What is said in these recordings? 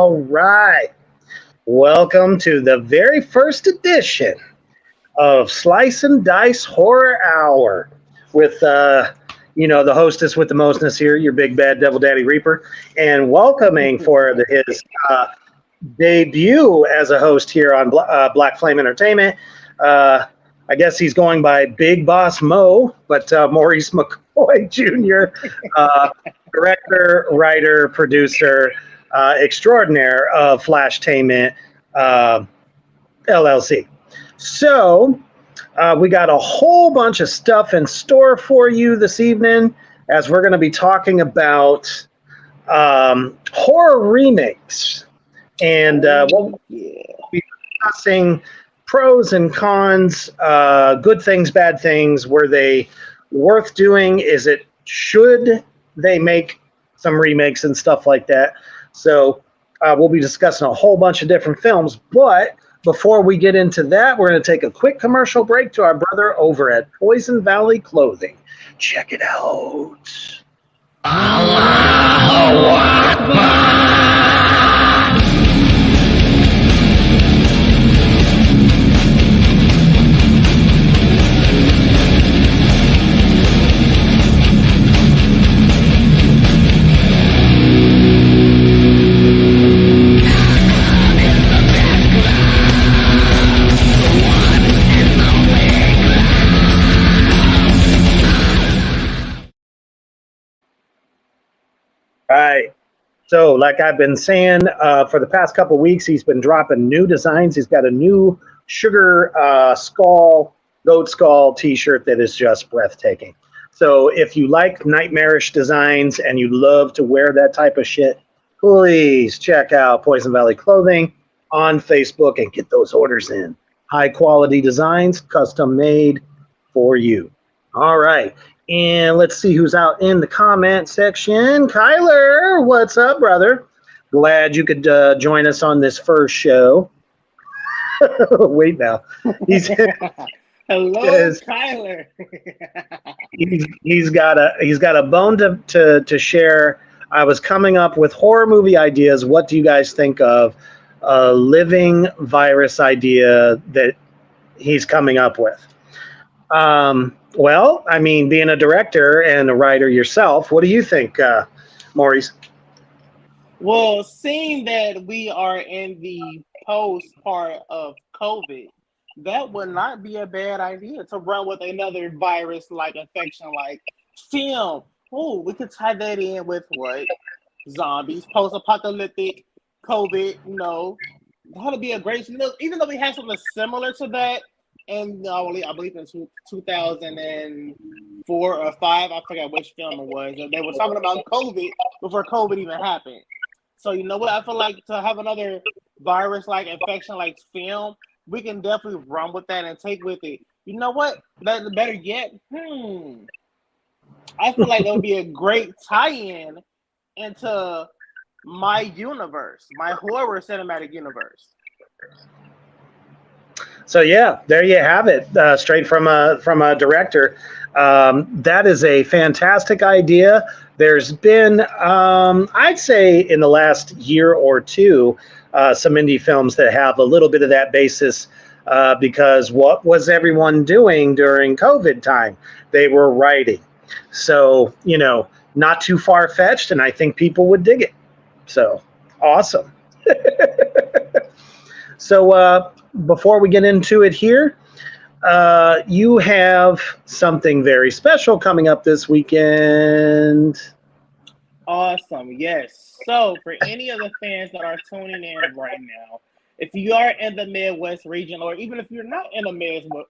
All right. Welcome to the very first edition of Slice and Dice Horror Hour with, the hostess with the mostness here, your big bad devil daddy Reaper, and welcoming for his debut as a host here on Black Flame Entertainment. I guess he's going by Big Boss Mo, but Maurice McCoy Jr., director, writer, producer extraordinaire of Flashtainment LLC. So we got a whole bunch of stuff in store for you this evening as we're going to be talking about horror remakes. And we'll be discussing pros and cons, good things, bad things. Were they worth doing? Should they make some remakes and stuff like that? So we'll be discussing a whole bunch of different films. But before we get into that, we're going to take a quick commercial break to our brother over at Poison Valley Clothing. Check it out. Allahu Akbar. Right. So, like I've been saying for the past couple of weeks, he's been dropping new designs. He's got a new sugar goat skull T-shirt that is just breathtaking. So, if you like nightmarish designs and you love to wear that type of shit, please check out Poison Valley Clothing on Facebook and get those orders in. High quality designs, custom made for you. All right. And let's see who's out in the comment section. Kyler, what's up, brother? Glad you could join us on this first show. Wait now. Hello, Kyler. he's got a bone to share. I was coming up with horror movie ideas. What do you guys think of a living virus idea that he's coming up with? Well, I mean, being a director and a writer yourself, what do you think, Maurice? Well, seeing that we are in the post part of COVID, that would not be a bad idea to run with another virus-like infection like film. Oh, we could tie that in with what? Zombies, post-apocalyptic, COVID, that'll be a great, even though we had something similar to that, and I believe in 2004 or 5, I forgot which film it was. They were talking about COVID before COVID even happened. So you know what? I feel like to have another virus-like infection like film, we can definitely run with that and take with it. You know what? Better yet, I feel like that would be a great tie-in into my universe, my horror cinematic universe. So yeah, there you have it, straight from a director. That is a fantastic idea. There's been, I'd say, in the last year or two, some indie films that have a little bit of that basis, because what was everyone doing during COVID time? They were writing. So, not too far-fetched, and I think people would dig it. So, awesome. So, before we get into it here, you have something very special coming up this weekend. Awesome, yes. So for any of the fans that are tuning in right now, if you are in the Midwest region, or even if you're not in the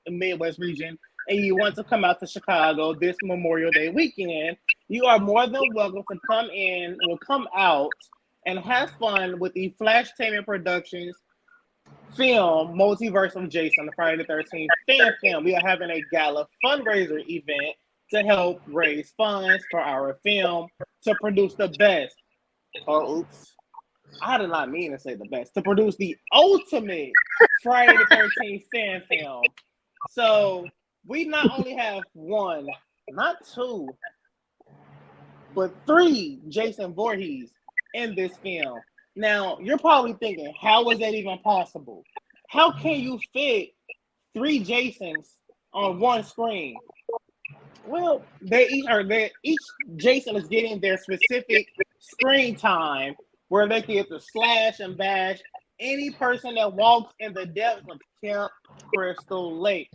Midwest region and you want to come out to Chicago this Memorial Day weekend, you are more than welcome to come out and have fun with the Flashtainment Productions film Multiverse of Jason, the Friday the 13th fan film. We are having a gala fundraiser event to help raise funds for our film to produce the best. Oh, oops. I did not mean to say the best. To produce the ultimate Friday the 13th fan film. So we not only have one, not two, but three Jason Voorhees in this film. Now, you're probably thinking, how is that even possible? How can you fit 3 Jasons on one screen? Well, each Jason is getting their specific screen time where they get to slash and bash any person that walks in the depths of Camp Crystal Lake.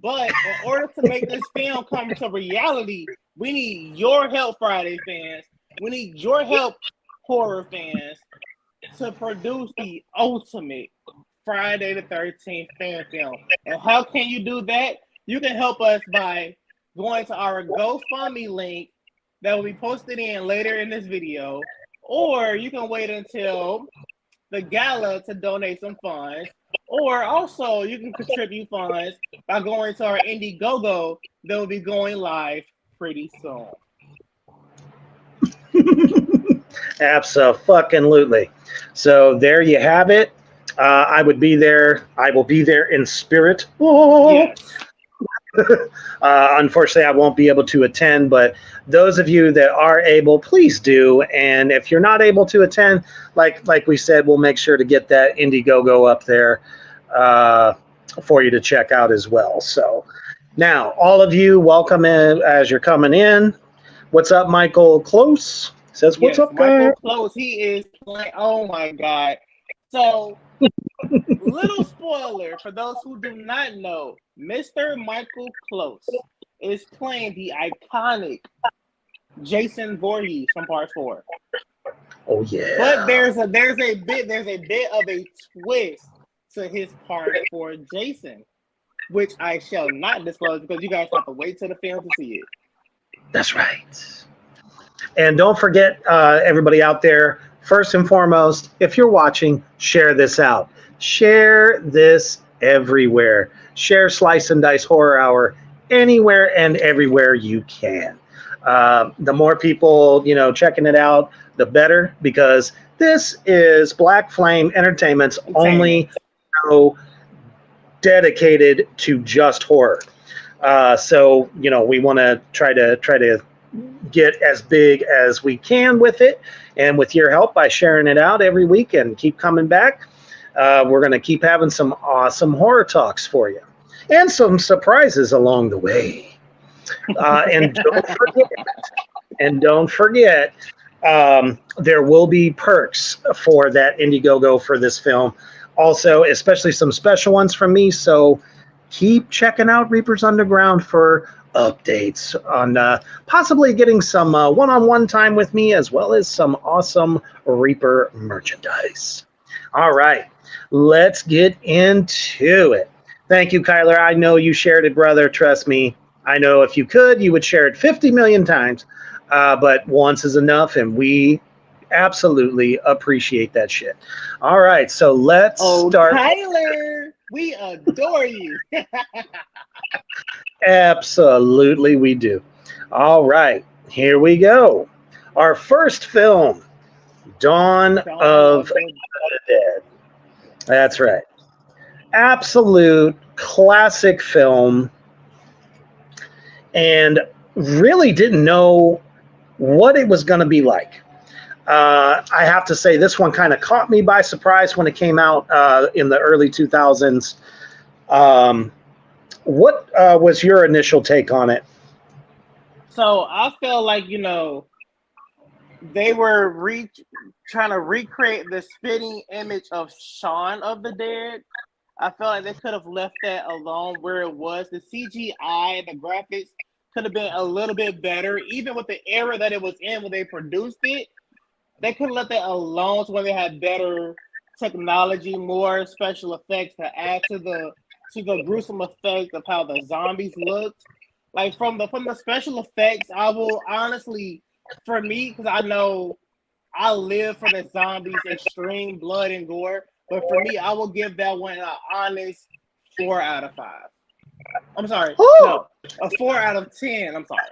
But in order to make this film come to reality, we need your help, Friday fans. We need your help, horror fans, to produce the ultimate Friday the 13th fan film. And how can you do that? You can help us by going to our GoFundMe link that will be posted in later in this video, or you can wait until the gala to donate some funds, or also you can contribute funds by going to our Indiegogo that will be going live pretty soon. Absolutely. So there you have it. I would be there. I will be there in spirit. Oh. Yes. Unfortunately, I won't be able to attend, but those of you that are able, please do. And if you're not able to attend, like we said, we'll make sure to get that Indiegogo up there for you to check out as well. So now, all of you, welcome in as you're coming in. What's up, Michael Close? Says, what's up, guys? Michael Close, he is playing. Oh my God. So, little spoiler for those who do not know, Mr. Michael Close is playing the iconic Jason Voorhees from Part 4. Oh yeah. But there's a bit of a twist to his Part 4 Jason, which I shall not disclose because you guys have to wait till the film to see it. That's right. And don't forget, everybody out there, first and foremost, if you're watching, share this out. Share this everywhere. Share Slice and Dice Horror Hour anywhere and everywhere you can. The more people, checking it out, the better, because this is Black Flame Entertainment's only show dedicated to just horror. So, we want to try to get as big as we can with it, and with your help by sharing it out every week and keep coming back. We're going to keep having some awesome horror talks for you and some surprises along the way. And don't forget, there will be perks for that Indiegogo for this film. Also, especially some special ones from me. So keep checking out Reapers Underground for updates on possibly getting some one-on-one time with me, as well as some awesome Reaper merchandise. All right, let's get into it. Thank you, Kyler. I know you shared it, brother. Trust me. I know if you could, you would share it 50 million times, but once is enough, and we absolutely appreciate that shit. All right, so let's start. Kyler, we adore you. Absolutely, we do. All right, here we go. Our first film, Dawn of the Dead. That's right. Absolute classic film, and really didn't know what it was going to be like. I have to say, this one kind of caught me by surprise when it came out in the early 2000s. What was your initial take on it? So I felt like, they were trying to recreate the spitting image of Shaun of the Dead. I felt like they could have left that alone where it was. The CGI, the graphics could have been a little bit better, even with the era that it was in when they produced it. They could have left that alone to where they had better technology, more special effects to add to the gruesome effect of how the zombies looked. Like from the special effects, I will honestly, for me, because I know I live for the zombies, extreme blood and gore. But for me, I will give that one an honest 4 out of 5. I'm sorry, no, a 4 out of 10. I'm sorry.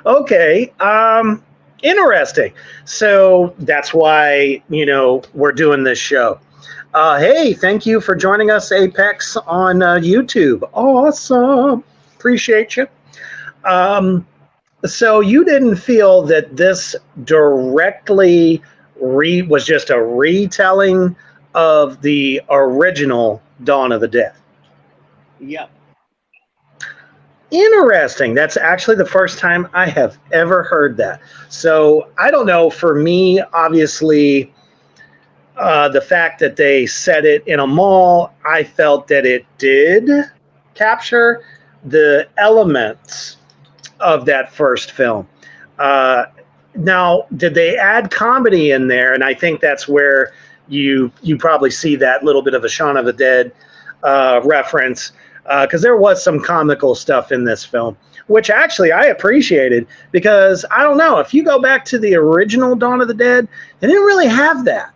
Okay, interesting. So that's why we're doing this show. Hey, thank you for joining us, Apex, on YouTube. Awesome, appreciate you. So you didn't feel that this directly was just a retelling of the original Dawn of the Dead? Yep. Interesting. That's actually the first time I have ever heard that. So I don't know. For me, obviously, the fact that they set it in a mall, I felt that it did capture the elements of that first film. Now, did they add comedy in there? And I think that's where you probably see that little bit of a Shaun of the Dead reference, because there was some comical stuff in this film, which actually I appreciated, because I don't know, if you go back to the original Dawn of the Dead, they didn't really have that.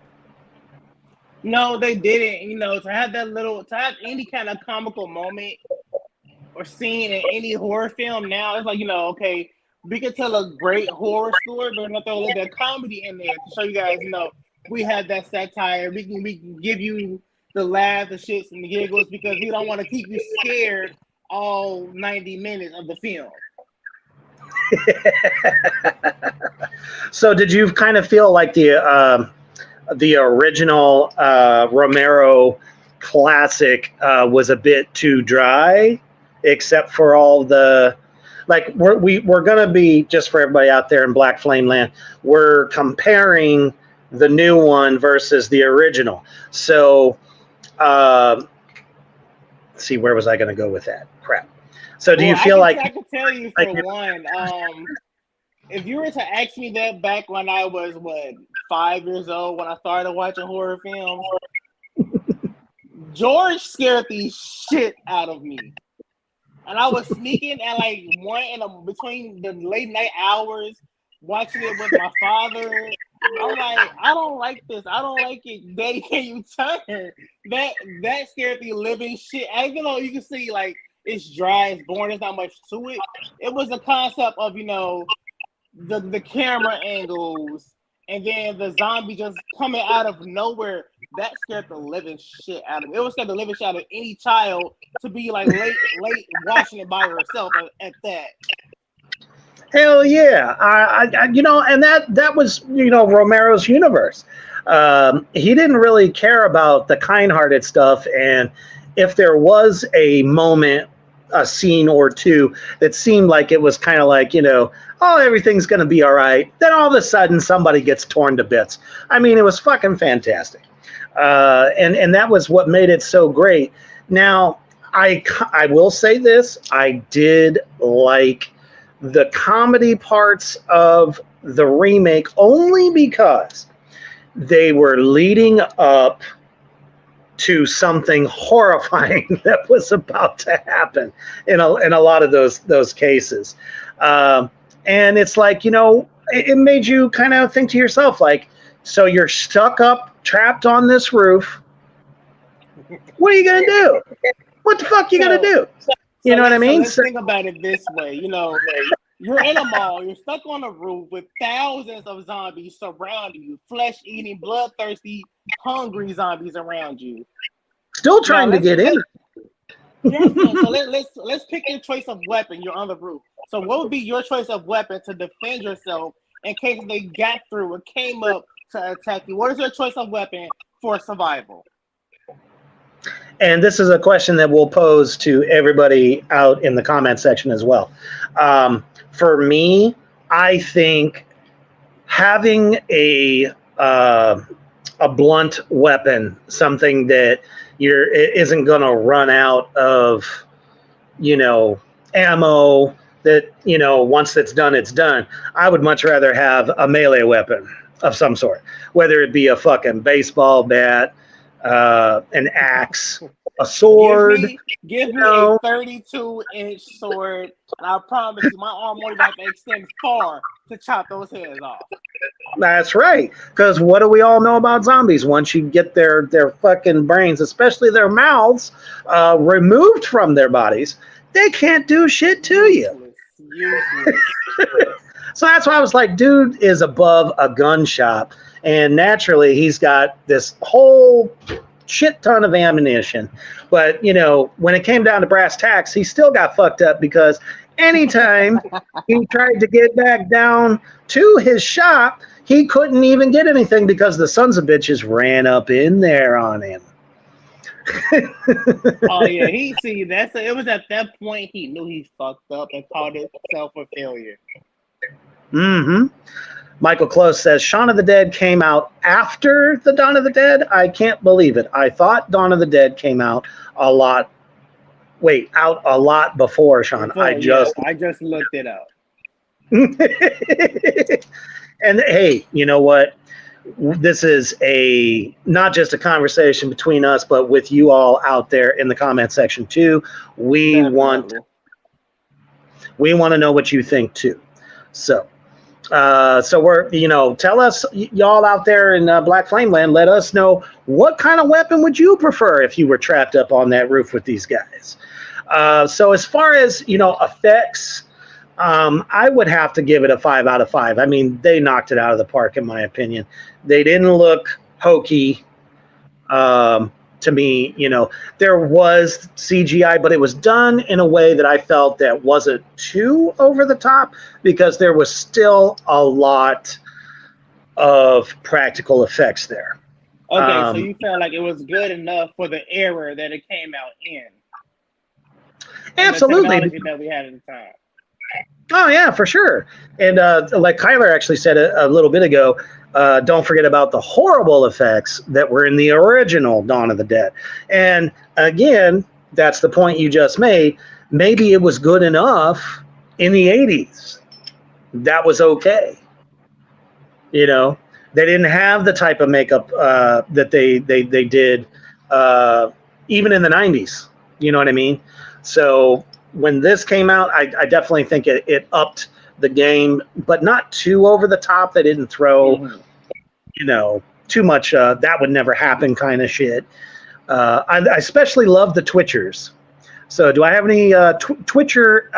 No, they didn't. To have any kind of comical moment or scene in any horror film now, it's like, okay, we can tell a great horror story, but we're gonna throw a little bit of comedy in there to show you guys, we have that satire. We can give you the laugh, the shits, and the giggles, because we don't want to keep you scared all 90 minutes of the film. So did you kind of feel like the original Romero classic was a bit too dry, except for all the, like, we're gonna be, just for everybody out there in Black Flame Land, we're comparing the new one versus the original. So let's see, where was I gonna go with that? Crap. So do you feel like I can tell you for one, if you were to ask me that back when I was 5 years old, when I started watching horror films, George scared the shit out of me. And I was sneaking at like between the late night hours, watching it with my father. I'm like, I don't like this. I don't like it. Daddy, can you turn? That scared the living shit. Even though you can see like it's dry, it's boring, there's not much to it. It was a concept of, the camera angles, and then the zombie just coming out of nowhere. That scared the living shit out of me. It would scare the living shit out of any child to be like late watching it by herself at that. Hell yeah. And that was, Romero's universe. He didn't really care about the kind-hearted stuff. And if there was a moment, a scene or two that seemed like it was kind of like, oh, everything's going to be all right, then all of a sudden somebody gets torn to bits. I mean, it was fucking fantastic. And that was what made it so great. Now, I will say this. I did like the comedy parts of the remake only because they were leading up to something horrifying that was about to happen in a lot of those cases. And it's like, it made you kind of think to yourself, like, so you're stuck up, trapped on this roof. What are you going to do? What the fuck are you going to do? You know what I mean? Let's think about it this way. You're in a mall. You're stuck on a roof with thousands of zombies surrounding you, flesh-eating, bloodthirsty, hungry zombies around you. Still trying to get in. So let's pick your choice of weapon. You're on the roof. So what would be your choice of weapon to defend yourself in case they got through or came up to attack you? What is your choice of weapon for survival? And this is a question that we'll pose to everybody out in the comment section as well. For me, I think having a blunt weapon, something that isn't going to run out of, ammo, that, once it's done, it's done. I would much rather have a melee weapon of some sort, whether it be a fucking baseball bat, an axe, a sword. Give me a 32-inch sword, and I promise you, my arm won't even have to extend far to chop those heads off. That's right. Because what do we all know about zombies? Once you get their fucking brains, especially their mouths, removed from their bodies, they can't do shit to you. Useless. So that's why I was like, dude is above a gun shop. And naturally, he's got this whole shit ton of ammunition. But, when it came down to brass tacks, he still got fucked up because Anytime he tried to get back down to his shop, he couldn't even get anything because the sons of bitches ran up in there on him. Oh yeah, it was at that point he knew he fucked up and called himself a failure. Mm-hmm. Michael Close says Shaun of the Dead came out after the Dawn of the Dead. I can't believe it. I thought Dawn of the Dead came out a lot. Wait, out a lot before Shaun. I just looked it up. And hey, you know what? This is not just a conversation between us, but with you all out there in the comment section too. We want to know what you think too. So we're, tell us, y'all out there in Black Flame Land, let us know what kind of weapon would you prefer if you were trapped up on that roof with these guys. So as far as, effects, I would have to give it a 5 out of 5. I mean, they knocked it out of the park, in my opinion. They didn't look hokey. To me, there was CGI, but it was done in a way that I felt that wasn't too over the top because there was still a lot of practical effects there. Okay, so you felt like it was good enough for the era that it came out in. Absolutely. The technology that we had at the time. Oh, yeah, for sure. And like Kyler actually said a little bit ago, don't forget about the horrible effects that were in the original Dawn of the Dead. And again, that's the point you just made. Maybe it was good enough in the 80s. That was okay. They didn't have the type of makeup that they did even in the 90s. You know what I mean? So when this came out, I definitely think it upped the game, but not too over the top. They didn't throw, too much that would never happen kind of shit. I especially love the Twitchers. So do I have any Twitcher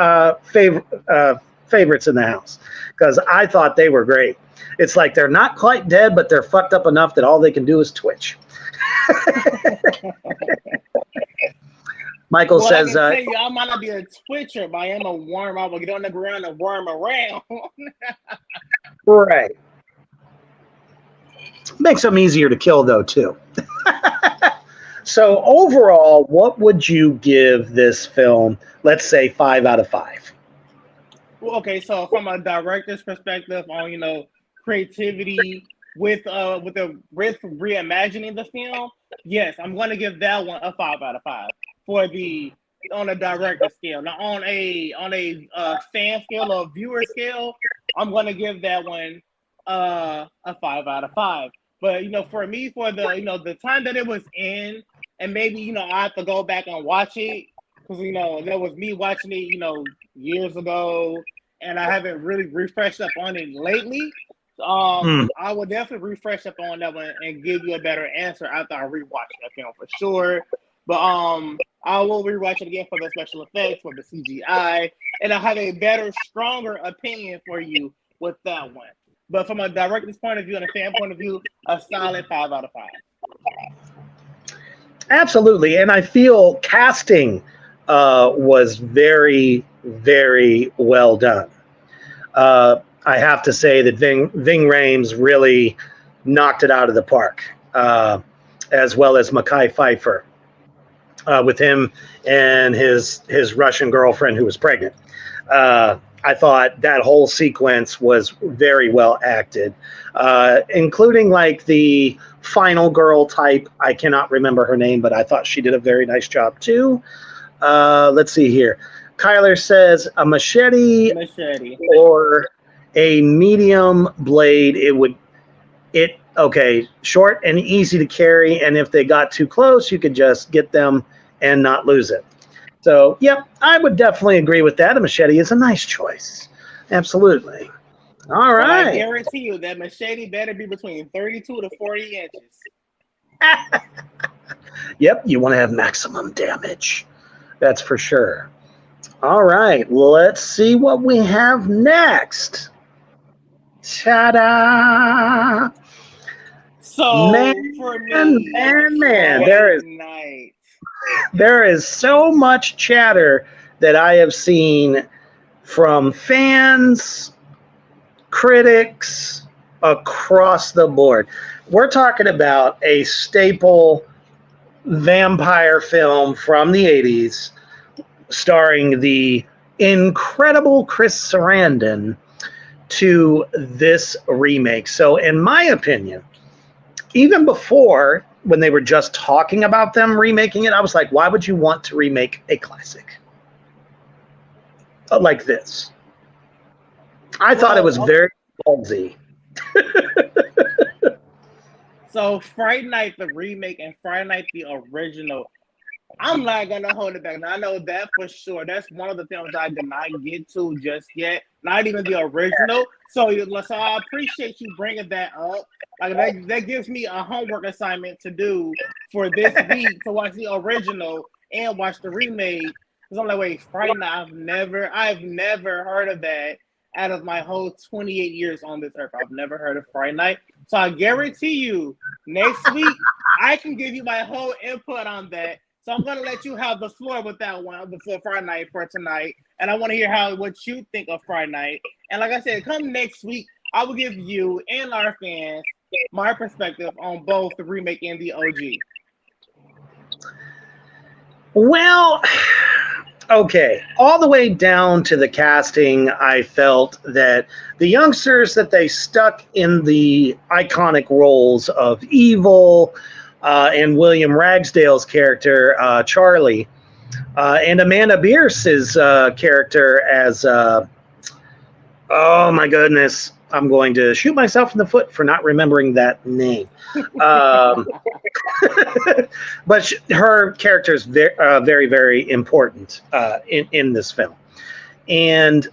favorites in the house? Because I thought they were great. It's like they're not quite dead, but they're fucked up enough that all they can do is twitch. Michael says, I might not be a twitcher, but I am a worm. I will get on the ground and worm around. Right. Makes them easier to kill, though, too. So overall, what would you give this film? Let's say 5 out of 5. Well, okay, so from a director's perspective on creativity with reimagining the film, yes, I'm going to give that one a 5 out of 5 on a director scale. Now on a fan scale or viewer scale, I'm going to give that one a 5 out of 5. But for me, for the time that it was in, and maybe I have to go back and watch it because that was me watching it years ago, and I haven't really refreshed up on it lately. I will definitely refresh up on that one and give you a better answer after I rewatch that film for sure. But I will rewatch it again for the special effects, for the CGI, and I have a better, stronger opinion for you with that one. But from a director's point of view and a fan point of view, a solid 5 out of 5. Absolutely, and I feel casting was very, very well done. I have to say that Ving Rhames really knocked it out of the park, as well as Mekhi Phifer, with him and his Russian girlfriend who was pregnant. I thought that whole sequence was very well acted, including like the final girl type. I cannot remember her name, but I thought she did a very nice job too. Let's see here. Kyler says a machete or a medium blade. Okay, short and easy to carry, and if they got too close, you could just get them and not lose it. So, yep, I would definitely agree with that. A machete is a nice choice. Absolutely. All right. I guarantee you that machete better be between 32 to 40 inches. Yep, you want to have maximum damage. That's for sure. All right, let's see what we have next. Ta-da! So, for me, there is so much chatter that I have seen from fans, critics, across the board. We're talking about a staple vampire film from the 80s starring the incredible Chris Sarandon to this remake. So, in my opinion, even before when they were just talking about them remaking it, I was like, why would you want to remake a classic like this? I thought it was very ballsy. So Friday Night, the remake, and Friday Night, the original, I'm not gonna hold it back. Now, I know that for sure. That's one of the films I did not get to just yet. Not even the original. So I appreciate you bringing that up. Like that gives me a homework assignment to do for this week to watch the original and watch the remake. Because I'm like, wait, Friday Night? I've never heard of that out of my whole 28 years on this earth. I've never heard of Friday Night. So I guarantee you, next week I can give you my whole input on that. So I'm gonna let you have the floor with that one before Friday Night for tonight, and I want to hear what you think of Friday Night. And like I said, come next week, I will give you and our fans my perspective on both the remake and the OG. Well, okay, all the way down to the casting, I felt that the youngsters that they stuck in the iconic roles of Evil and William Ragsdale's character, Charlie, and Amanda Bierce's character as, oh my goodness, I'm going to shoot myself in the foot for not remembering that name. But her character is very, very important in this film. And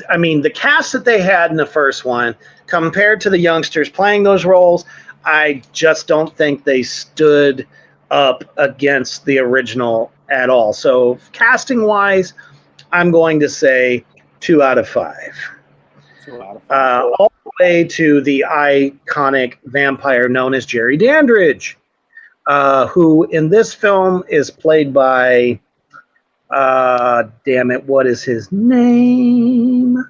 I mean, the cast that they had in the first one compared to the youngsters playing those roles, I just don't think they stood up against the original at all. So casting wise, I'm going to say 2 out of 5. 2 out of 5. All the way to the iconic vampire known as Jerry Dandridge, who in this film is played by, damn it, what is his name?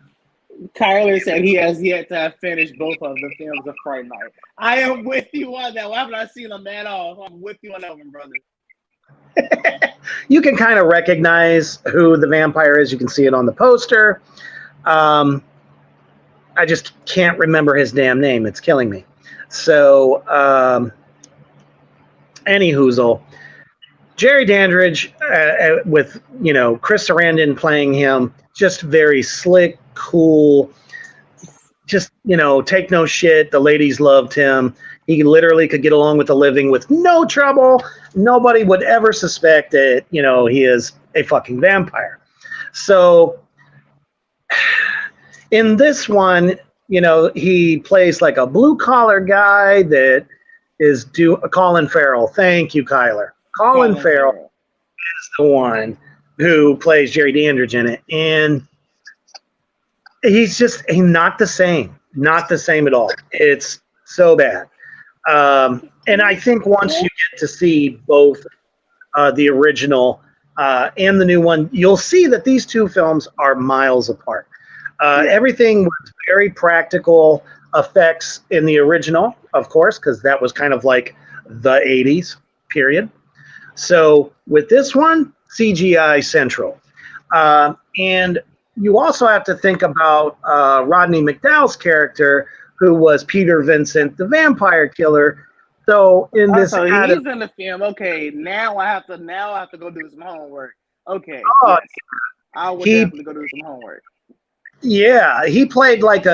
Kyler said he has yet to have finished both of the films of Friday Night. I am with you on that. Well, I have not seen them at all. I'm with you on that one, brother. You can kind of recognize who the vampire is. You can see it on the poster. I just can't remember his damn name. It's killing me. So, any hoozle. Jerry Dandridge with, Chris Sarandon playing him, just very slick, cool, just, take no shit. The ladies loved him. He literally could get along with the living with no trouble. Nobody would ever suspect that, he is a fucking vampire. So in this one, he plays like a blue-collar guy that is Colin Farrell. Thank you, Kyler. Colin Farrell is the one who plays Jerry Dandridge in it. And he's not the same. Not the same at all. It's so bad. And I think once you get to see both the original and the new one, you'll see that these two films are miles apart. Everything was very practical effects in the original, of course, because that was kind of like the 80s period. So with this one, CGI central. And you also have to think about Rodney McDowall's character, who was Peter Vincent, the vampire killer. So in this, so he's in the film. Okay, now I have to go do some homework. Okay, yes. I will definitely go do some homework. Yeah, he played like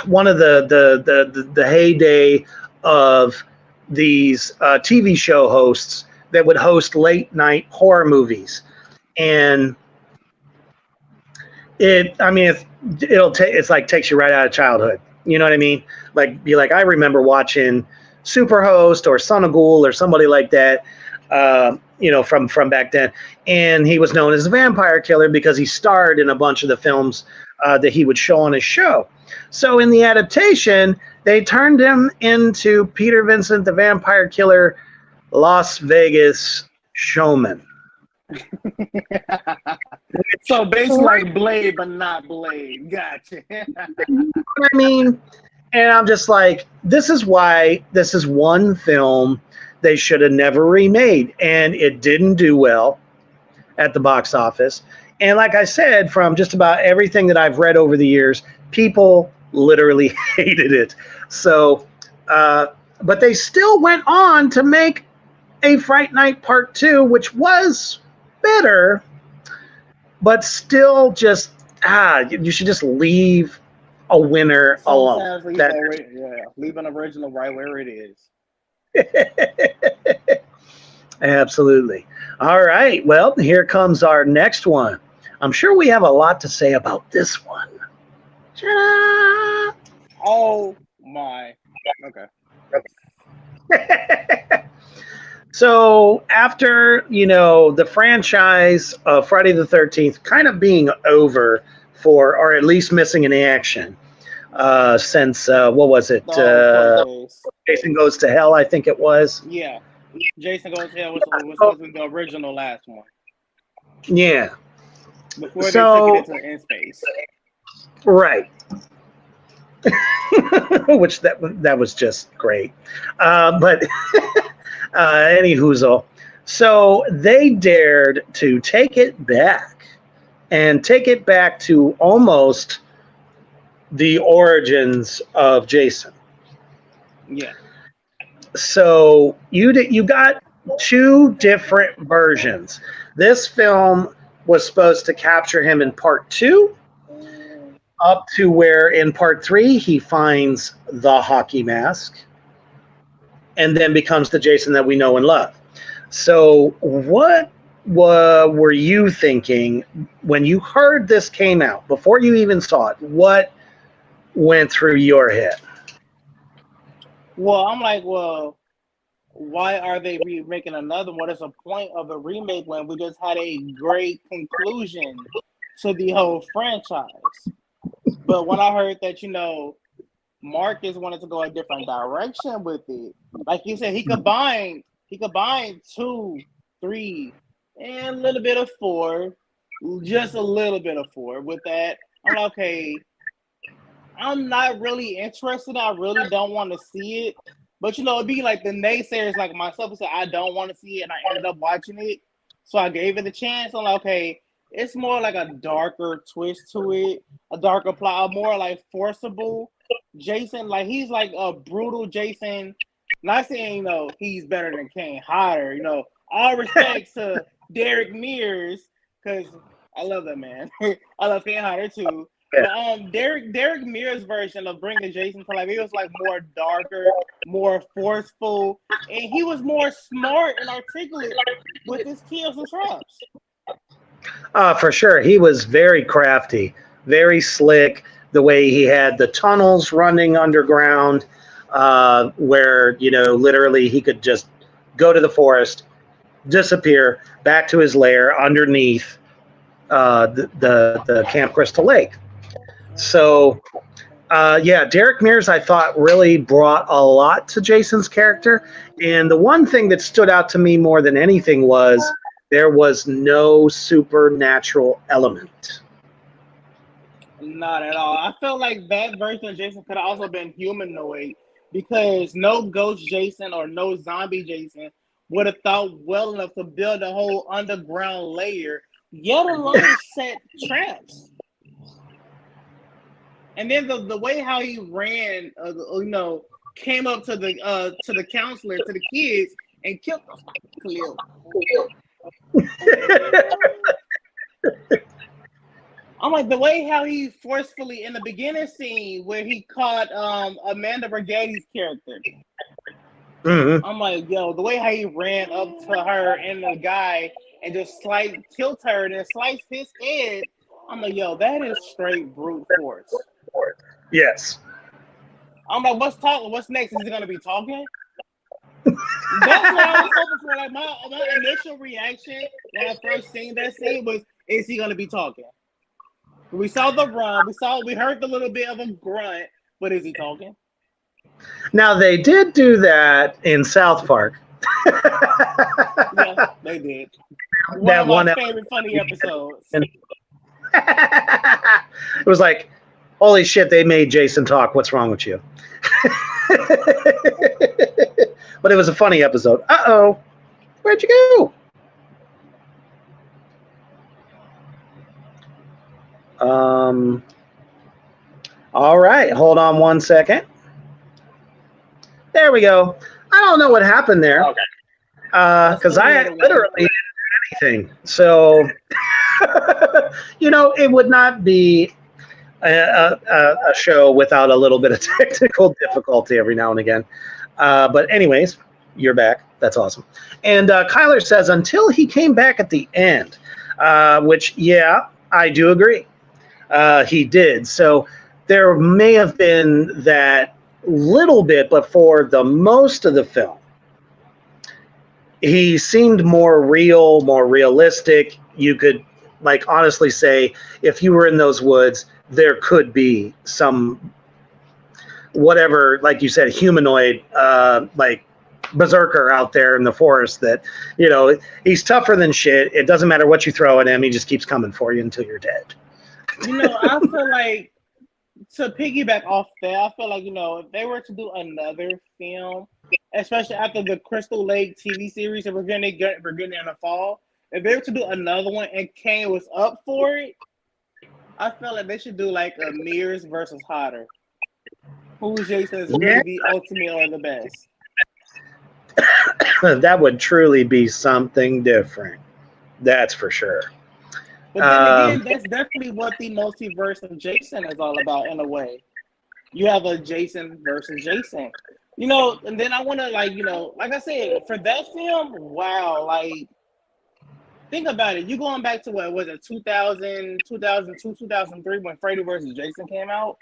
one of the heyday of these TV show hosts that would host late night horror movies, and it's like takes you right out of childhood. You know what I mean? Like I remember watching Superhost or Son of Ghoul or somebody like that. From back then, and he was known as the vampire killer because he starred in a bunch of the films that he would show on his show. So in the adaptation, they turned him into Peter Vincent, the vampire killer, Las Vegas showman. So basically like Blade, but not Blade. Gotcha. I mean, and I'm just like, this is why this is one film they should have never remade, and it didn't do well at the box office. And like I said, from just about everything that I've read over the years, people literally hated it. So, but they still went on to make a Fright Night Part 2, which was better, but still just, you should just leave a winner alone. Sometimes leave an original right where it is. Absolutely. All right. Well, here comes our next one. I'm sure we have a lot to say about this one. Ta-da! Oh my. Okay. So after, the franchise of Friday the 13th kind of being over or at least missing in action since, what was it? Jason Goes to Hell, I think it was. Yeah. Jason Goes to Hell was supposed to be the original last one. Yeah. Before they took it into in space. Right. Which that was just great. But any hoozle. So they dared to take it back to almost the origins of Jason. Yeah. So you got two different versions. This film was supposed to capture him in part 2, up to where in part 3 he finds the hockey mask and then becomes the Jason that we know and love. So what were you thinking when you heard this came out, before you even saw it? What went through your head? Well, I'm like, why are they remaking another one? What is the point of a remake when we just had a great conclusion to the whole franchise? But when I heard that, Marcus wanted to go a different direction with it, like you said, he combined 2, 3, and a little bit of 4, just a little bit of 4. With that, I'm like, okay, I'm not really interested. I really don't want to see it. But, it'd be like the naysayers like myself who said, I don't want to see it, and I ended up watching it. So I gave it a chance. I'm like, okay, it's more like a darker twist to it, a darker plot, a more like forcible Jason. Like, he's like a brutal Jason. Not saying, he's better than Kane Hodder. All respects to Derek Mears, because I love that man. I love Kane Hodder too. But Derek Mears' version of bringing Jason to life, it was like more darker, more forceful, and he was more smart and articulate with his kills and traps. For sure. He was very crafty, very slick. The way he had the tunnels running underground, where, literally he could just go to the forest, disappear back to his lair underneath the Camp Crystal Lake. So, Derek Mears, I thought, really brought a lot to Jason's character. And the one thing that stood out to me more than anything was there was no supernatural element. Not at all. I felt like that version of Jason could have also been humanoid, because no ghost Jason or no zombie Jason would have thought well enough to build a whole underground layer, yet alone set traps. And then the way how he ran, came up to the counselor, to the kids, and killed Khalil. I'm like, the way how he forcefully in the beginning scene where he caught Amanda Brigade's character. Mm-hmm. I'm like, the way how he ran up to her and the guy and just killed her and then sliced his head. I'm like, that is straight brute force. Yes. I'm like, what's next? Is he gonna be talking? That's what I was hoping for. Like, my initial reaction when I first seen that scene was, is he gonna be talking? We saw the run, we heard the little bit of a grunt, but is he talking? Now, they did do that in South Park. Yeah, they did. One of my favorite funny episodes. It was like, holy shit, they made Jason talk. What's wrong with you? But it was a funny episode. Uh-oh. Where'd you go? All right. Hold on one second. There we go. I don't know what happened there. Okay. Because I literally didn't do anything. So, it would not be a show without a little bit of technical difficulty every now and again. But anyways, you're back. That's awesome. And Kyler says, until he came back at the end, which, yeah, I do agree. He did. So there may have been that little bit, but for the most of the film, he seemed more real, more realistic. You could, honestly say, if you were in those woods, there could be some, whatever, like you said, humanoid, berserker out there in the forest that, he's tougher than shit. It doesn't matter what you throw at him. He just keeps coming for you until you're dead. I feel like, to piggyback off that, I feel like, if they were to do another film, especially after the Crystal Lake TV series that we're getting in the fall, if they were to do another one and Kane was up for it, I feel like they should do like a Mears versus Hodder. Who's Jason's really the ultimate or the best? That would truly be something different. That's for sure. But then again, that's definitely what the multiverse of Jason is all about in a way. You have a Jason versus Jason. And then I want to, like I said, for that film, wow, think about it. You going back to what was it, 2000, 2002, 2003 when Freddy versus Jason came out?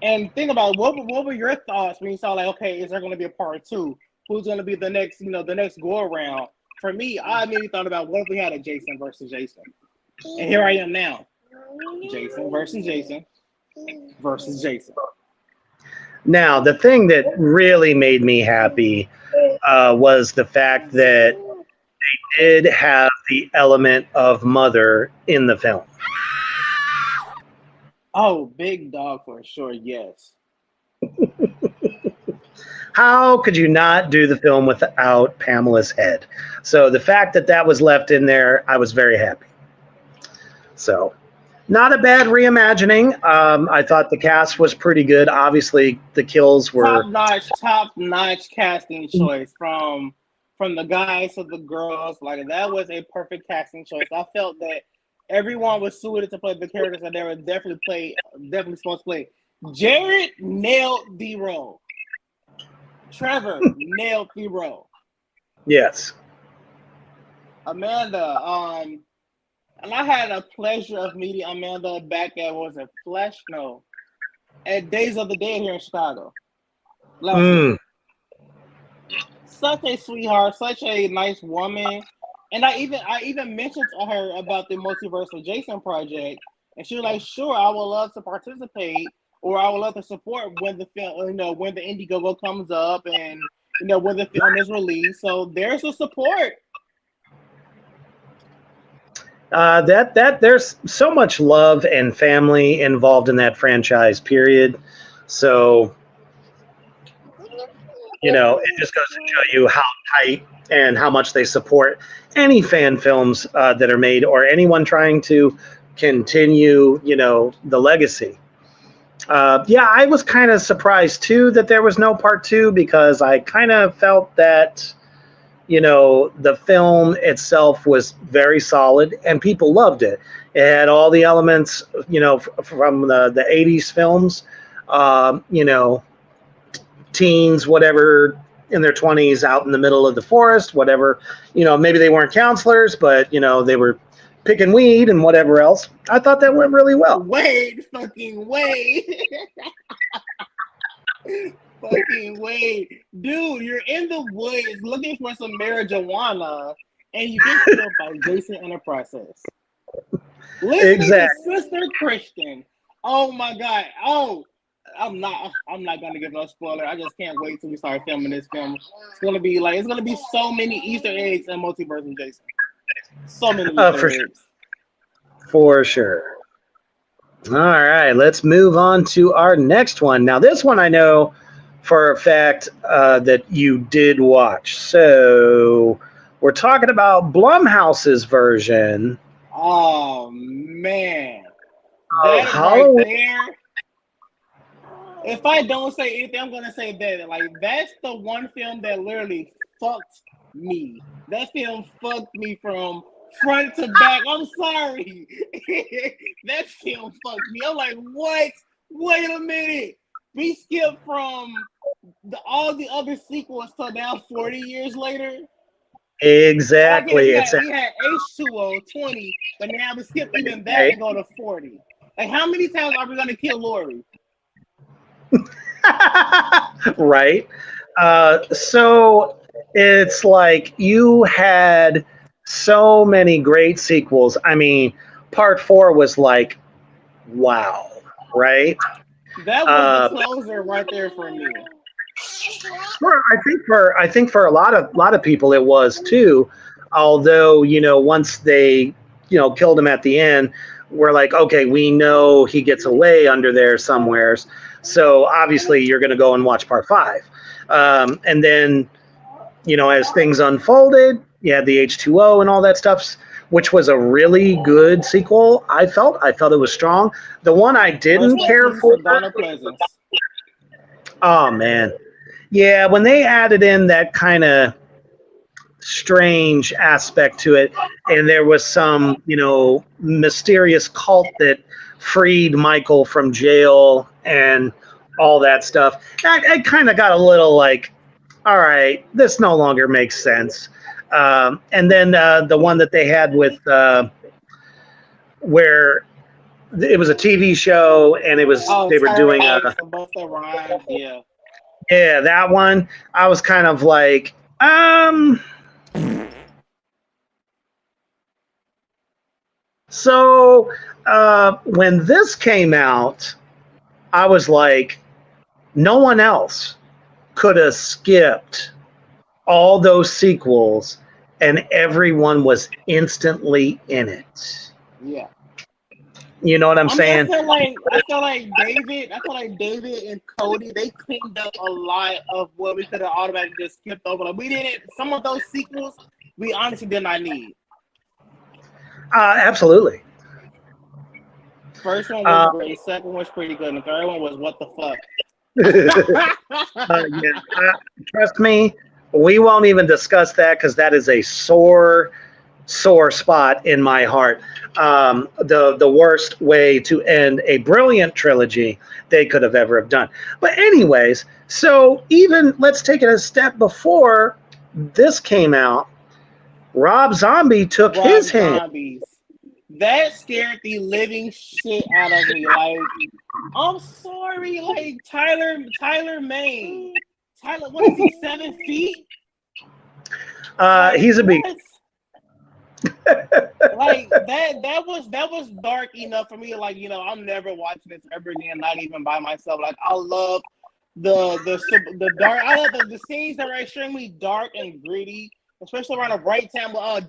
And think about what were your thoughts when you saw, okay, is there going to be a part 2? Who's going to be the next, the next go around? For me, I immediately thought about what if we had a Jason versus Jason? And here I am now. Jason versus Jason versus Jason. Now, the thing that really made me happy was the fact that they did have the element of mother in the film. Oh, big dog for sure, yes. How could you not do the film without Pamela's head? So the fact that that was left in there, I was very happy. So, not a bad reimagining. I thought the cast was pretty good. Obviously, the kills were top notch casting choice from the guys to the girls. That was a perfect casting choice. I felt that everyone was suited to play the characters that they were definitely supposed to play. Jared nailed the role. Trevor nailed the role. Yes. Amanda, and I had a pleasure of meeting Amanda back at, Flesh? No. At Days of the Dead here in Chicago. Such a sweetheart, such a nice woman. And I even mentioned to her about the Multiversal Jason project. And she was like, sure, I would love to participate, or I would love to support when the film, when the Indiegogo comes up and, when the film is released. So there's the support. There's so much love and family involved in that franchise, period. So, it just goes to show you how tight and how much they support any fan films that are made, or anyone trying to continue, the legacy. I was kind of surprised too that there was no part 2, because I kind of felt that, the film itself was very solid and people loved it. It had all the elements, from the 80s films, teens, whatever, in their 20s out in the middle of the forest, whatever, maybe they weren't counselors, but, they were picking weed and whatever else. I thought that went really well. Fucking wait. Fucking wait. Dude, you're in the woods looking for some marijuana and you get killed by Jason in the process. Listen to Sister Christian. Oh my God. Oh, I'm not gonna give no spoiler. I just can't wait till we start filming this film. It's gonna be so many Easter eggs in Multiverse of Jason. So many Easter eggs. For sure. All right, let's move on to our next one. Now, this one I know for a fact that you did watch. So we're talking about Blumhouse's version. Oh man, Of that right Halloween. there. If I don't say anything, I'm gonna say that. Like that's the one film that literally fucked me. That film fucked me from front to back. I'm sorry. That film fucked me. I'm like, what? Wait a minute. We skipped from all the other sequels to now 40 years later. Exactly. We had H2O 20, but now we skip even that and go to 40. Like, how many times are we gonna kill Lori? Right. So it's like you had so many great sequels. I mean, part 4 was like, wow, right? That was the closer right there for me. I think for a lot of people it was too. Although once they killed him at the end, we're like, okay, we know he gets away under there somewheres. So obviously you're going to go and watch part 5, and then as things unfolded, you had the H2O and all that stuff, which was a really good sequel. I felt it was strong. The one I didn't care for. Oh man. Yeah, when they added in that kind of strange aspect to it, and there was some, mysterious cult that freed Michael from jail and all that stuff, I kind of got a little like, all right, this no longer makes sense. And then the one that they had with where it was a TV show and they were doing yeah, that one, I was kind of like, so when this came out, I was like, no one else could have skipped all those sequels and everyone was instantly in it. Yeah. You know what I'm saying? I feel like David and Cody, they cleaned up a lot of what we could have automatically just skipped over. Like, we didn't, some of those sequels, we honestly did not need. Absolutely. First one was great. Second one was pretty good. And the third one was what the fuck. Trust me, we won't even discuss that because that is a sore spot in my heart. The worst way to end a brilliant trilogy they could have ever have done. But anyways, so even let's take it a step before this came out. Rob Zombie took his hand. That scared the living shit out of me. Like, I'm sorry, like Tyler May. Tyler, what is he, 7 feet? He's a big. Like that was dark enough for me. Like, I'm never watching this ever again, not even by myself. Like, I love the dark. I love the scenes that are extremely dark and gritty, especially around the right time with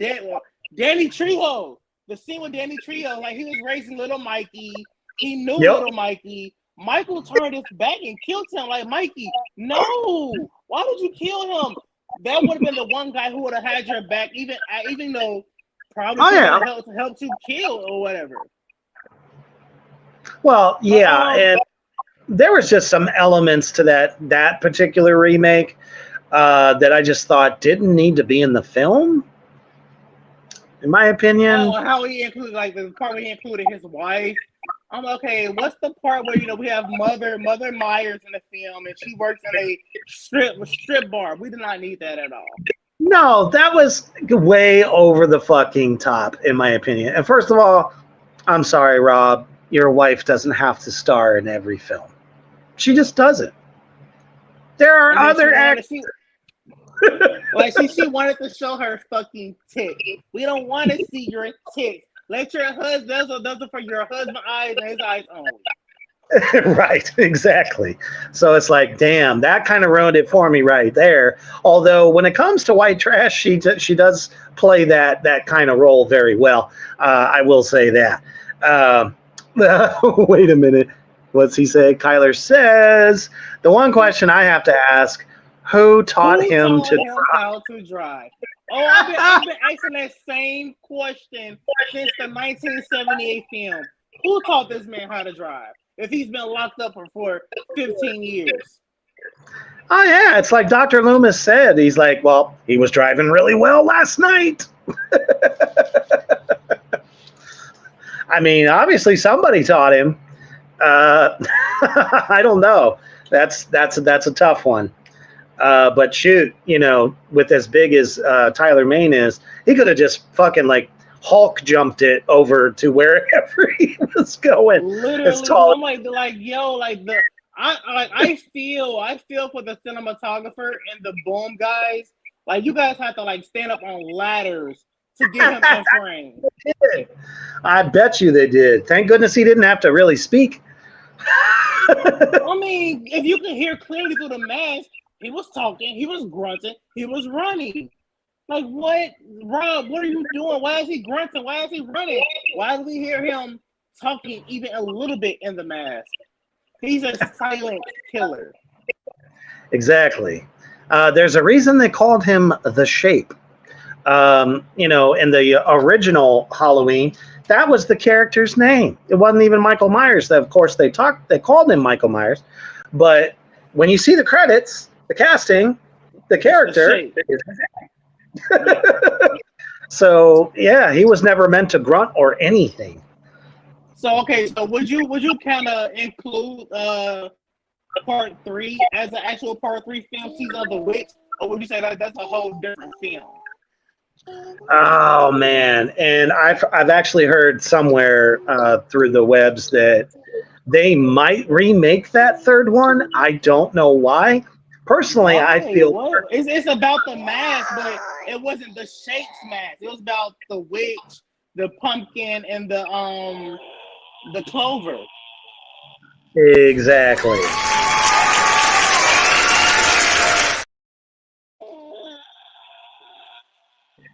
Danny Trejo. The scene with Danny Trejo, like he was raising little Mikey. He knew little Mikey. Michael turned his back and killed him. Like, Mikey, no, why would you kill him? That would have been the one guy who would have had your back, even though probably helped you kill or whatever. Well, yeah, and there was just some elements to that particular remake that I just thought didn't need to be in the film, in my opinion. Oh, how he included, like, the part where he included his wife. I'm okay. What's the part where we have Mother Myers in the film and she works in a strip bar? We did not need that at all. No, that was way over the fucking top, in my opinion. And first of all, I'm sorry, Rob, your wife doesn't have to star in every film. She just doesn't. There are other actors. Like, she wanted to show her fucking tits. We don't want to see your tits. Let your husband, those are for your husband's eyes and his eyes only. Right, exactly. So it's like, damn, that kind of ruined it for me right there. Although when it comes to white trash, she does play that kind of role very well. I will say that. Um, wait a minute, what's he say? Kyler says the one question I have to ask: who taught Who him taught to? him how to drive? Oh, I've been asking that same question since the 1978 film. Who taught this man how to drive? If he's been locked up for 15 years. Oh yeah, it's like Dr. Loomis said. He's like, well, he was driving really well last night. I mean, obviously somebody taught him. I don't know. That's a tough one. But shoot, with as big as Tyler Mane is, he could have just fucking like Hulk jumped it over to wherever he was going. Literally, I'm like yo, like I feel for the cinematographer and the boom guys. Like you guys have to like stand up on ladders to get him in frame. I bet you they did. Thank goodness he didn't have to really speak. I mean, if you can hear clearly through the mask, he was talking, he was grunting, he was running. Like, what, Rob, what are you doing? Why is he grunting? Why is he running? Why do we hear him talking even a little bit in the mask? He's a silent killer. Exactly. There's a reason they called him the Shape. In the original Halloween, that was the character's name. It wasn't even Michael Myers. Of course, they called him Michael Myers. But when you see the credits, the casting, the character is So yeah, he was never meant to grunt or anything. So okay, so would you kind of include part 3 as an actual part 3 film, Season of the Witch, or would you say that that's a whole different film? Oh man, and I've actually heard somewhere through the webs that they might remake that third one. I don't know why. Personally, I feel it's about the mask, but it wasn't the Shape's mask. It was about the witch, the pumpkin, and the clover. Exactly.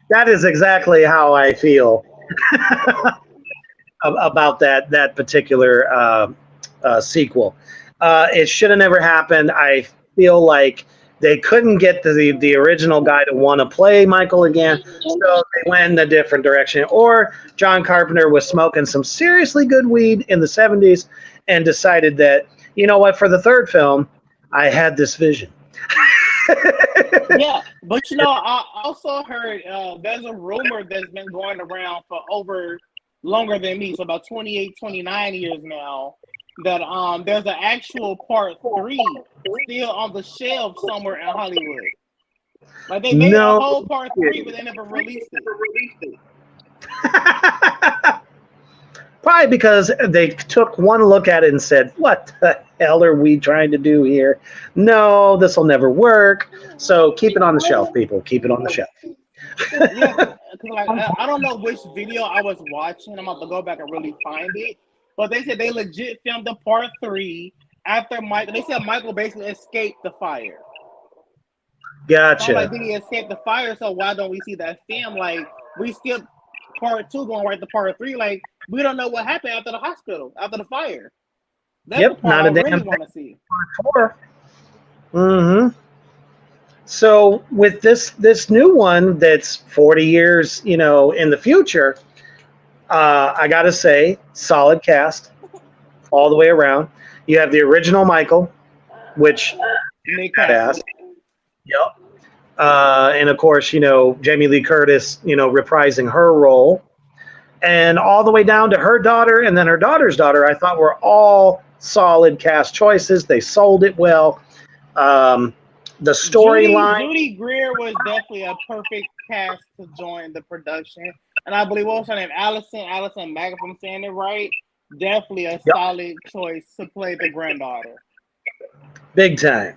That is exactly how I feel about that particular sequel. It should have never happened. I feel like they couldn't get the original guy to want to play Michael again, so they went in a different direction. Or John Carpenter was smoking some seriously good weed in the 70s and decided that, you know what, for the third film, I had this vision. Yeah, but I also heard there's a rumor that's been going around for longer than me, so about 28, 29 years now, that there's an actual part 3 still on the shelf somewhere in Hollywood. Like they made a whole part 3, but they never released it. Probably because they took one look at it and said, what the hell are we trying to do here? No, this will never work. So keep it on the shelf, people. Keep it on the shelf. Yeah, like, I don't know which video I was watching. I'm about to go back and really find it. But they said they legit filmed the part 3 after Michael. They said Michael basically escaped the fire. Gotcha. So I'm like, did he escape the fire? So why don't we see that film? Like, we skipped part 2 going right to part 3. Like, we don't know what happened after the hospital, after the fire. That's the part I really want to see. Mm-hmm. So with this new one that's 40 years, in the future, I gotta say, solid cast all the way around. You have the original Michael, which badass. Yep. And of course, Jamie Lee Curtis, reprising her role. And all the way down to her daughter and then her daughter's daughter, I thought were all solid cast choices. They sold it well. The storyline. Judy Greer was definitely a perfect cast to join the production. And I believe, what was her name? Allison Mack, if I'm saying it right. Definitely a solid choice to play the granddaughter. Big time.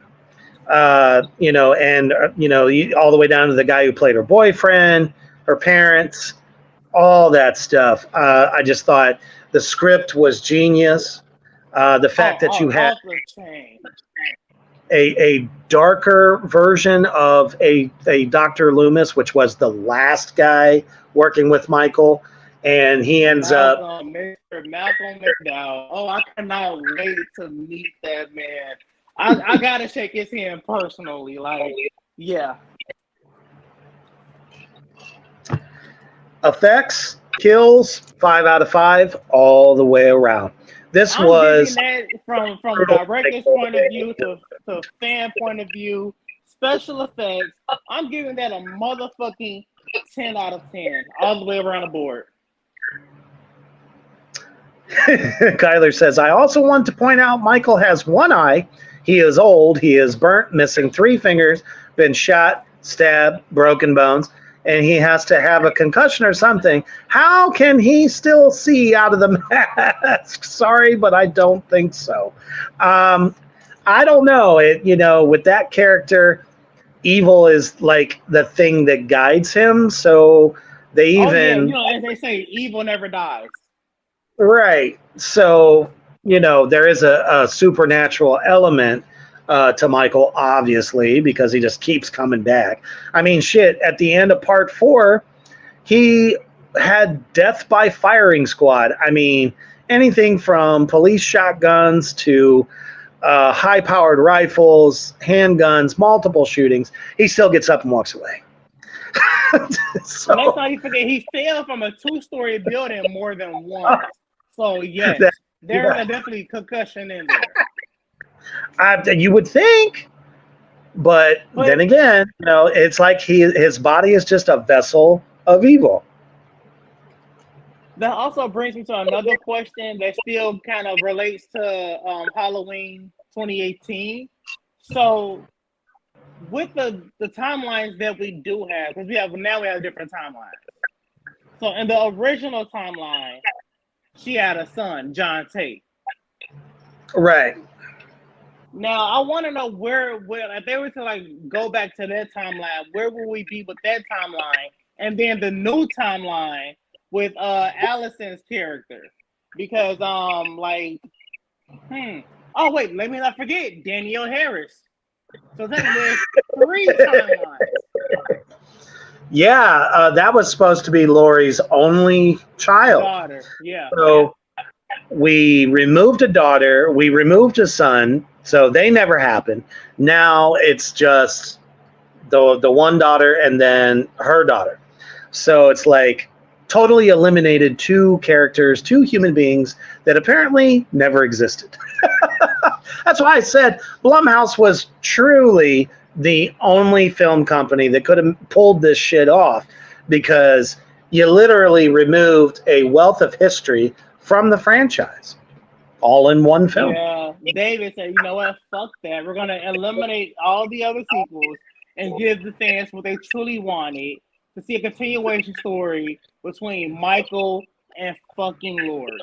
All the way down to the guy who played her boyfriend, her parents, all that stuff. I just thought the script was genius. The fact that you had off the chain. a darker version of a Dr. Loomis, which was the last guy working with Michael, and he ends up. Mr. Malcolm McDowell. Oh, I cannot wait to meet that man. I gotta shake his hand personally. Like, yeah. Effects, kills, 5 out of 5, all the way around. This I'm was giving that from director's point of view to fan point of view, special effects. I'm giving that a motherfucking 10 out of 10, all the way around the board. Kyler says, I also want to point out Michael has one eye. He is old. He is burnt, missing 3 fingers, been shot, stabbed, broken bones, and he has to have a concussion or something. How can he still see out of the mask? Sorry, but I don't think so. I don't know. With that character, evil is like the thing that guides him. So they even. As they say, evil never dies. Right. So, there is a supernatural element to Michael, obviously, because he just keeps coming back. I mean, shit, at the end of part 4, he had death by firing squad. I mean, anything from police shotguns to high-powered rifles, handguns, multiple shootings. He still gets up and walks away. So, let's not forget, he fell from a 2-story building more than once. So, yes, there's definitely concussion in there. You would think, but then again, it's like his body is just a vessel of evil. That also brings me to another question that still kind of relates to Halloween 2018. So, with the timelines that we do have, because we have different timelines. So, in the original timeline, she had a son, John Tate. Right. Now, I want to know where if they were to go back to that timeline, where will we be with that timeline? And then the new timeline with Allison's character. Because oh wait, let me not forget Danielle Harris. So there's 3 timelines. Yeah, that was supposed to be Laurie's only child. Daughter, yeah. So we removed a daughter, we removed a son, so they never happened. Now it's just the one daughter and then her daughter. So it's like totally eliminated 2 characters, 2 human beings that apparently never existed. That's why I said Blumhouse was truly the only film company that could have pulled this shit off, because you literally removed a wealth of history from the franchise all in one film. Yeah, David said, you know what, fuck that. We're going to eliminate all the other sequels and give the fans what they truly wanted, to see a continuation story between Michael and fucking Laurie.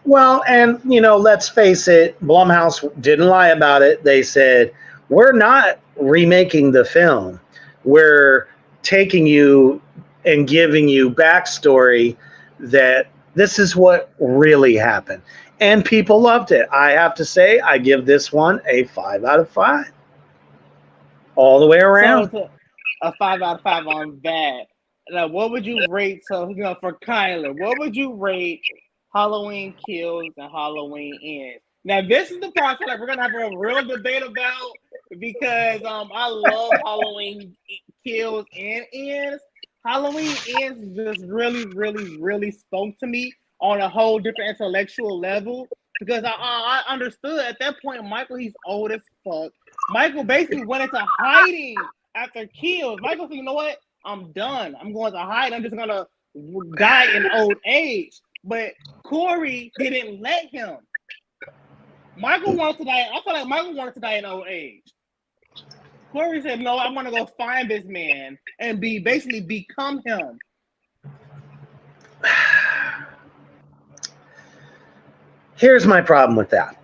Well, and, let's face it, Blumhouse didn't lie about it. They said, we're not remaking the film. We're taking you and giving you backstory that this is what really happened. And people loved it. I have to say, I give this one a 5 out of 5. All the way around. So a 5 out of 5 on that. Now, what would you rate, for Kyler, what would you rate Halloween Kills and Halloween Ends? Now, this is the part that we're going to have a real debate about, because I love Halloween Kills and Ends. Halloween Ends just really, really, really spoke to me on a whole different intellectual level, because I understood at that point, Michael, he's old as fuck. Michael basically went into hiding after Kills. Michael said, you know what? I'm done. I'm going to hide. I'm just going to die in old age. But Corey didn't let him. Michael wanted to die. I feel like Michael wanted to die in old age. Corey said, no, I want to go find this man and basically become him. Here's my problem with that.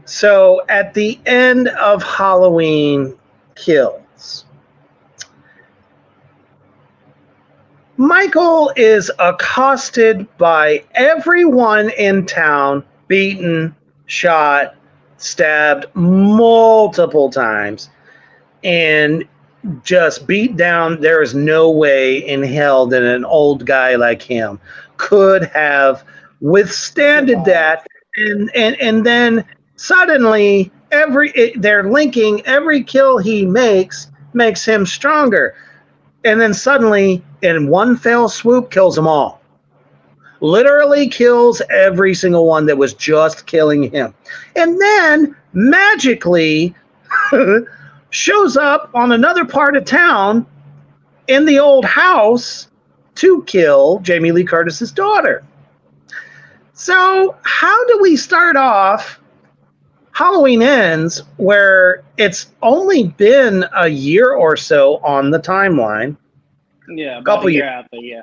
So at the end of Halloween Kills, Michael is accosted by everyone in town beaten, shot, stabbed multiple times, and just beat down. There is no way in hell that an old guy like him could have withstanded that. And then suddenly they're linking every kill he makes him stronger. And then suddenly, in one fell swoop, kills them all. Literally kills every single one that was just killing him. And then magically shows up on another part of town in the old house to kill Jamie Lee Curtis's daughter. So how do we start off Halloween Ends, where it's only been a year or so on the timeline? Yeah, a couple years after, yeah.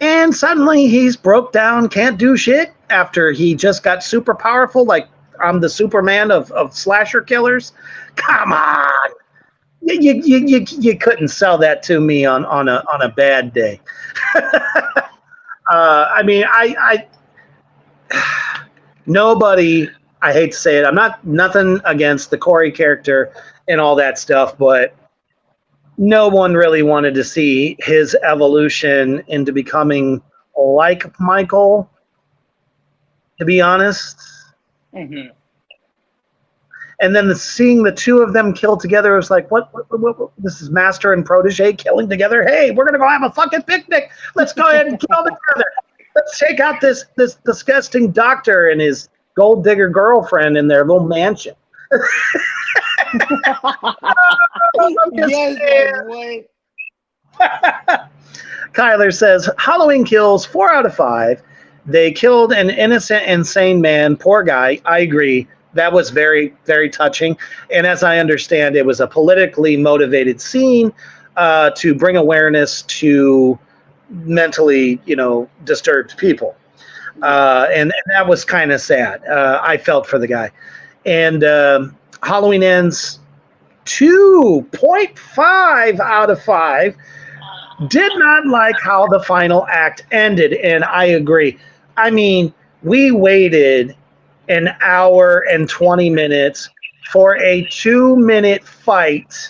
And suddenly he's broke down, can't do shit after he just got super powerful, like I'm the Superman of slasher killers. Come on. You couldn't sell that to me on a bad day. I mean, nobody, I hate to say it, I'm nothing against the Corey character and all that stuff, but no one really wanted to see his evolution into becoming like Michael, to be honest. Mm-hmm. And then seeing the two of them kill together was like, what? This is master and protege killing together. Hey, we're going to go have a fucking picnic. Let's go ahead and kill together. Let's take out this disgusting doctor and his gold digger girlfriend in their little mansion. Yes, wait. Kyler says, Halloween Kills 4 out of 5. They killed an innocent, insane man. Poor guy. I agree. That was very, very touching. And as I understand, it was a politically motivated scene to bring awareness to mentally, disturbed people. And that was kind of sad. I felt for the guy. And Halloween Ends 2.5 out of 5. Did not like how the final act ended, and I agree. I mean, we waited an hour and 20 minutes for a 2-minute fight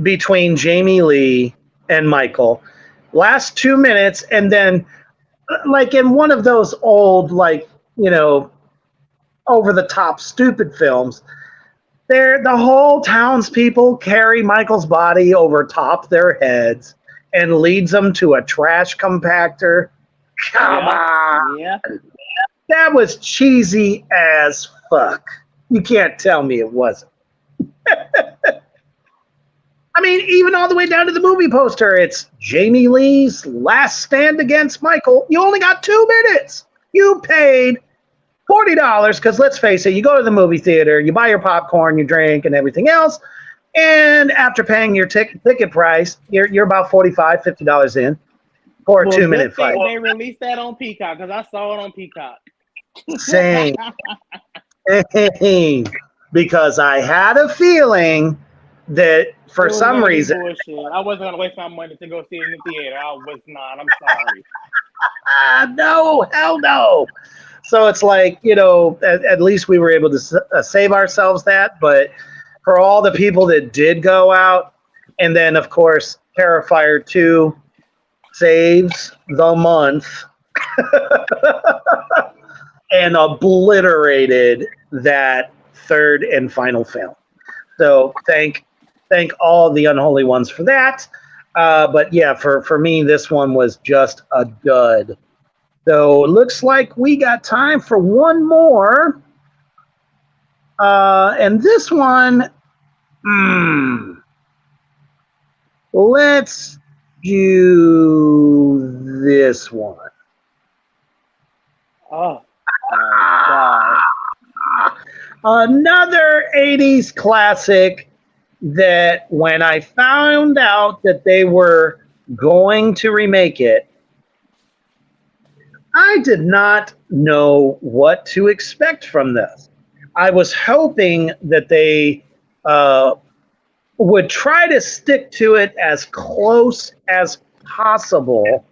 between Jamie Lee and Michael. Last 2 minutes, and then, like in one of those old, over-the-top stupid films, the whole townspeople carry Michael's body over top their heads and leads them to a trash compactor. Come on. Yeah. That was cheesy as fuck. You can't tell me it wasn't. I mean, even all the way down to the movie poster, it's Jamie Lee's last stand against Michael. You only got 2 minutes. You paid $40, because let's face it, you go to the movie theater, you buy your popcorn, you drink, and everything else, and after paying your ticket price, you're about $45, $50 in for a 2-minute fight. They released that on Peacock, because I saw it on Peacock. Same. Because I had a feeling that for some reason... Bullshit. I wasn't going to waste my money to go see it in the theater. I was not. I'm sorry. No, hell no. So it's like, at least we were able to save ourselves that. But for all the people that did go out, and then, of course, Terrifier 2 saves the month and obliterated that third and final film. So thank all the unholy ones for that. But yeah, for me, this one was just a dud. So it looks like we got time for one more. And this one, let's do this one. Oh, my God. Another 80s classic that when I found out that they were going to remake it, I did not know what to expect from this. I was hoping that they would try to stick to it as close as possible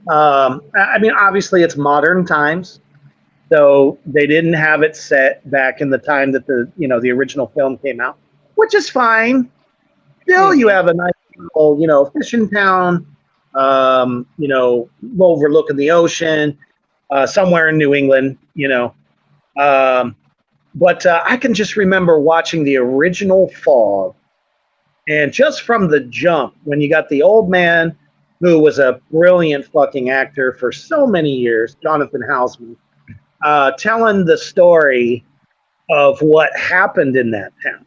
I mean, obviously it's modern times, so they didn't have it set back in the time that the original film came out, which is fine. Still, you Mm-hmm. have a nice little, fishing town, overlooking the ocean, somewhere in New England, Um, but I can just remember watching the original Fog, and just from the jump, when you got the old man who was a brilliant fucking actor for so many years, Jonathan Houseman, telling the story of what happened in that town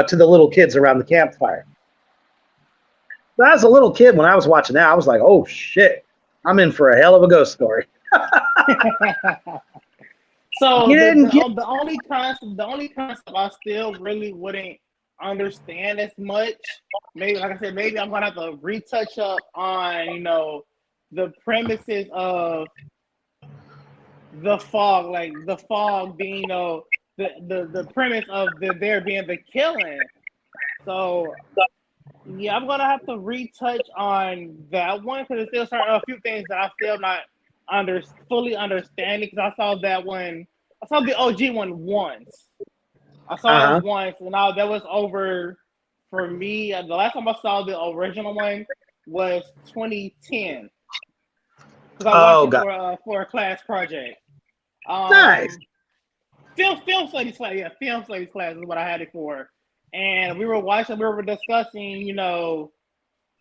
to the little kids around the campfire. So as a little kid, when I was watching that, I was like, "Oh shit, I'm in for a hell of a ghost story." So You the, didn't get. the only concept I still really wouldn't understand as much. Maybe like I said, maybe I'm gonna have to retouch up on the premises of the fog, like the fog being the premise of there being the killing. So yeah, I'm gonna have to retouch on that one because there's still a few things that I still not fully understanding because I saw that one. I saw the OG one once. I Uh saw it huh. once, and now that was over for me. The last time I saw the original one was 2010 because I watched Oh it god, for a class project. nice. Um, film studies class, yeah, film studies class is what I had it for, and we were watching, we were discussing,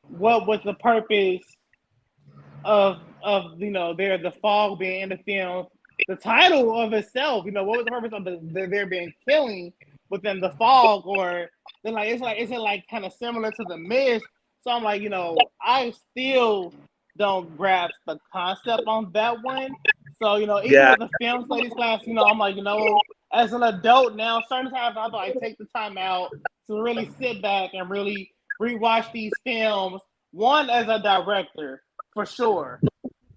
what was the purpose of there the fog being in the film, the title of itself, what was the purpose of there being killing within the fog, or then like is it like kind of similar to the mist? So I'm like, I still don't grasp the concept on that one. So even Yeah, with the film studies class, I'm like, as an adult now, certain times I have to like take the time out to really sit back and really rewatch these films. One, as a director, for sure,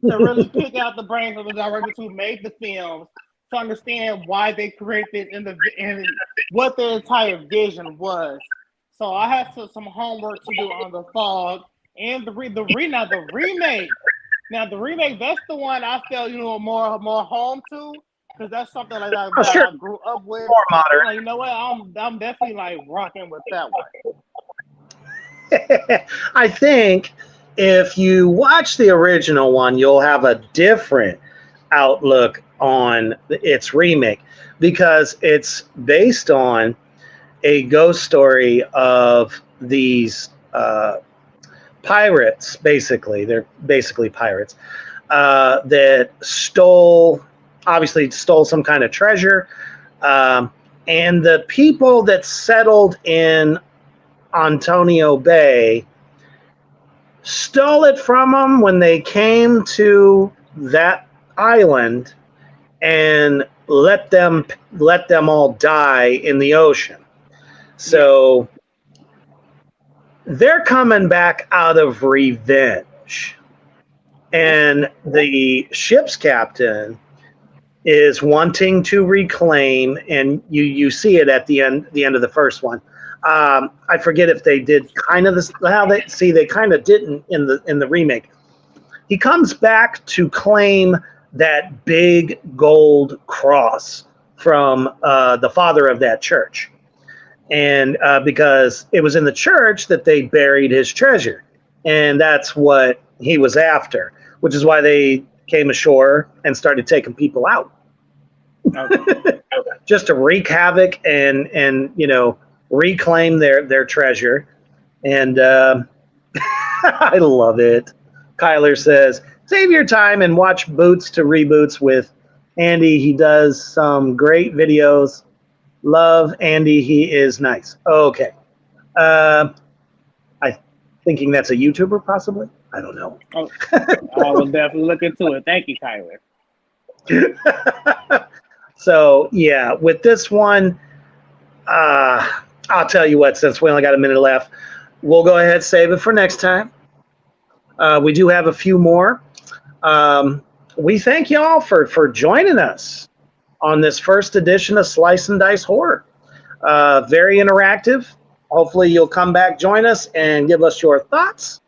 to really pick out the brains of the directors who made the films, to understand why they created and what their entire vision was. So I have some homework to do on the fog and now the remake. Now the remake, that's the one I felt more home to because that's something like oh that sure, I grew up with. more So modern. I'm like, you know what? I'm definitely like rocking with that one. I think if you watch the original one, you'll have a different outlook on its remake because it's based on a ghost story of these pirates. Basically, they're basically pirates that obviously stole some kind of treasure, um, and the people that settled in Antonio Bay stole it from them when they came to that island and let them all die in the ocean. Yeah. So they're coming back out of revenge. Yes. And the ship's captain is wanting to reclaim, and you see it at the end of the first one. I forget if they did kind of this how they kind of didn't in the remake. He comes back to claim that big gold cross from the father of that church, and because it was in the church that they buried his treasure, and that's what he was after, which is why they came ashore and started taking people out Okay. just to wreak havoc and reclaim their treasure. And I love it. Kyler says, "Save your time and watch Boots to Reboots with Andy. He does some great videos. Love Andy. He is nice." Okay. Uh, I thinking that's a YouTuber, possibly. I don't know. Oh, I will definitely look into it. Thank you, Kyler. So yeah, with this one, I'll tell you what. Since we only got a minute left, we'll go ahead and save it for next time. We do have a few more. We thank y'all for joining us on this first edition of Slice and Dice Horror. Very interactive. Hopefully, you'll come back, join us, and give us your thoughts.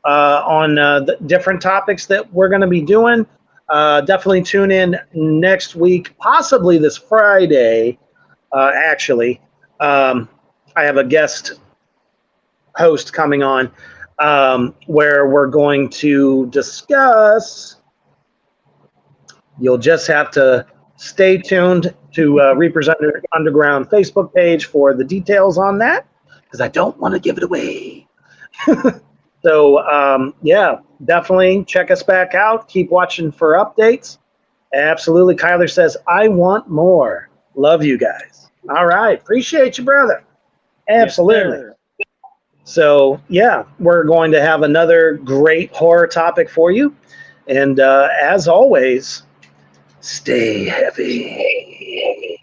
on the different topics that we're going to be doing. Definitely tune in next week, possibly this Friday. Actually, I have a guest host coming on where we're going to discuss. You'll just have to stay tuned to Reapers Underground Facebook page for the details on that, because I don't want to give it away. So, yeah, definitely check us back out. Keep watching for updates. Absolutely. Kyler says, I want more. Love you guys. All right. Appreciate you, brother. Absolutely. Yes, So, yeah, we're going to have another great horror topic for you. And as always, stay heavy.